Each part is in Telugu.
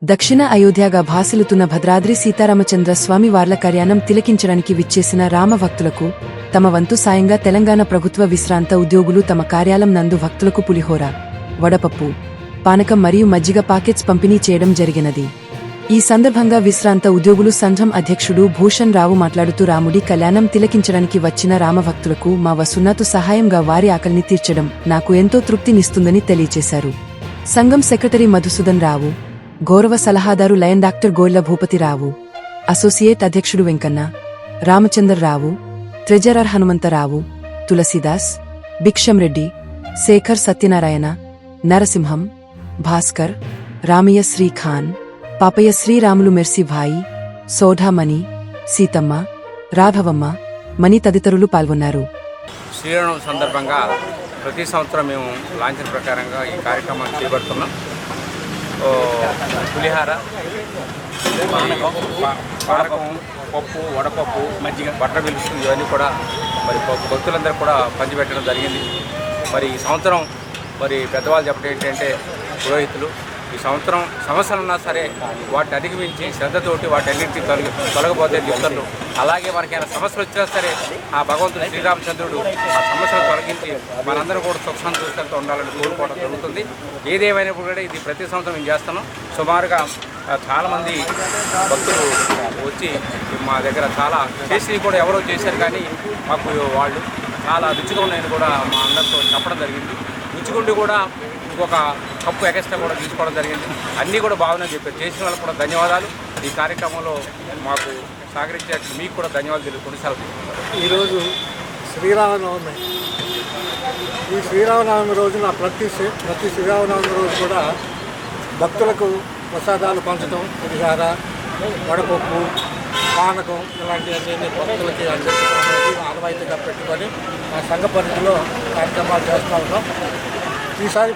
దక్షిణ అయోధ్యగా భాసిల్లుతున్న భద్రాద్రి సీతారామచంద్ర స్వామి వార్ల కళ్యాణం తిలకించడానికి విచ్చేసిన రామభక్తులకు తమ వంతు సాయంగా తెలంగాణ ప్రభుత్వ విశ్రాంత ఉద్యోగులు తమ కార్యాలయం నందు భక్తులకు పులిహోర, వడపప్పు, పానకం మరియు మజ్జిగ పాకెట్స్ పంపిణీ చేయడం జరిగినది. ఈ సందర్భంగా విశ్రాంత ఉద్యోగులు సంఘం అధ్యక్షుడు భూషణ్ రావు మాట్లాడుతూ రాముడి కళ్యాణం తిలకించడానికి వచ్చిన రామభక్తులకు మా వసున్నతు సహాయంగా వారి ఆకలిని తీర్చడం నాకు ఎంతో తృప్తినిస్తుందని తెలియచేశారు. సంఘం సెక్రటరీ మధుసూదన్ రావు, గౌరవ సలహాదారు lion doctor Golla Bhupathi Rao, associate అధ్యక్షుడు వెంకన్న, రామచంద్రరావు, ట్రెజరర్ హనుమంతరావు, తులసీదాస్, భిక్షంరెడ్డి, శేఖర్, సత్యనారాయణ, నరసింహం, భాస్కర్, రామయ్య, శ్రీఖాన్, పాపయ్య, శ్రీరాములు, మెర్సీభాయి, సోఢామణి, సీతమ్మ, రాఘవమ్మ, మణి తదితరులు పాల్గొన్నారు. శ్రీరామనవమి సందర్భంగా ప్రతి సంవత్సరం మేము లాంఛన ప్రకారంగా ఈ కార్యక్రమాన్ని చేపడుతున్నాం. పులిహార, పానకం, పప్పు, వడపప్పు, మజ్జిగ, బట్టర్ మిల్క్స్ ఇవన్నీ కూడా మరి భక్తులందరూ కూడా పంచిపెట్టడం జరిగింది. మరి ఈ సంవత్సరం మరి పెద్దవాళ్ళు చెప్పడం ఏంటంటే పురోహితులు ఈ సంవత్సరం సమస్యలు ఉన్నా సరే వాటిని అధిగమించి శ్రద్ధతోటి వాటన్నింటినీ తొలగబోతే చెప్తారు. అలాగే మనకైనా సమస్యలు వచ్చినా సరే ఆ భగవంతుడు శ్రీరామచంద్రుడు ఆ సమస్యలు తొలగించి మనందరూ కూడా సుఖ సంతోషాలతో ఉండాలని కోరుకోవడం జరుగుతుంది. ఏదేమైనప్పుడు కూడా ఇది ప్రతి సంవత్సరం మేము చేస్తున్నాం. సుమారుగా చాలామంది భక్తులు వచ్చి మా దగ్గర చాలా చేసి కూడా ఎవరో చేశారు, కానీ మాకు వాళ్ళు చాలా రుచిగా ఉన్నాయని కూడా మా అందరితో చెప్పడం జరిగింది. రుచిగుండి కూడా ఇంకొక కప్పు ఎక్స్ట్రా కూడా తీసుకోవడం జరిగింది. అన్నీ కూడా బాగున్నాయని చెప్పారు. చేసిన వాళ్ళకు కూడా ధన్యవాదాలు. ఈ కార్యక్రమంలో మాకు సహకరించే మీకు కూడా ధన్యవాదాలు తెలుపుకుంటూ సెలవు. ఈరోజు శ్రీరామనవమి. ఈ శ్రీరామనవమి రోజున ప్రతి శ్రీరామనవమి రోజు కూడా భక్తులకు ప్రసాదాలు పంచడం, పులిహార, వడపప్పు, పానకం ఇలాంటివన్నీ భక్తులకి అందించడం అనేది ఆనవాయితీగా పెట్టుకొని మా సంఘ పరిధిలో కార్యక్రమాలు చేస్తూ ఉన్నాం. ఈసారి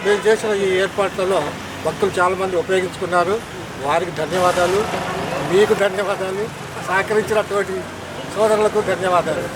మేము చేసిన ఈ ఏర్పాట్లలో భక్తులు చాలామంది ఉపయోగించుకున్నారు. వారికి ధన్యవాదాలు, మీకు ధన్యవాదాలు, సహకరించినటువంటి సోదరులకు ధన్యవాదాలు.